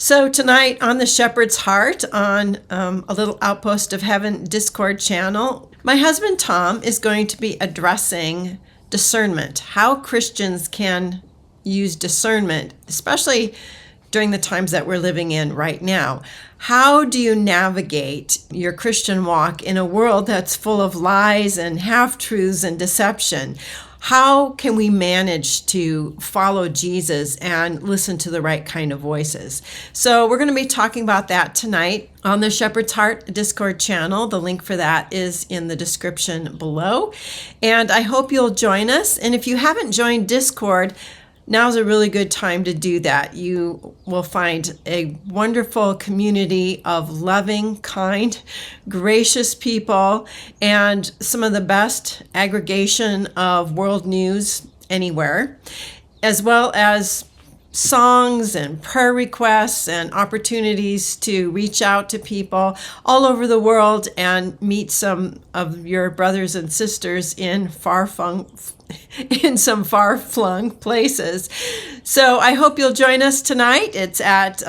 So tonight on the Shepherd's Heart on a little Outpost of Heaven Discord channel, my husband Tom is going to be addressing discernment, how Christians can use discernment, especially during the times that we're living in right now. How do you navigate your Christian walk in a world that's full of lies and half-truths and deception? How can we manage to follow Jesus and listen to the right kind of voices? So we're going to be talking about that tonight on the Shepherd's Heart Discord channel. The link for that is in the description below. And I hope you'll join us. And if you haven't joined Discord, now's a really good time to do that. You will find a wonderful community of loving, kind, gracious people, and some of the best aggregation of world news anywhere, as well as songs and prayer requests and opportunities to reach out to people all over the world and meet some of your brothers and sisters in some far-flung places. So I hope you'll join us tonight. It's at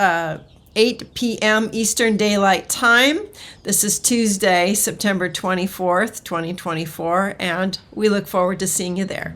8 p.m. Eastern Daylight Time. This is Tuesday, September 24th, 2024, and we look forward to seeing you there.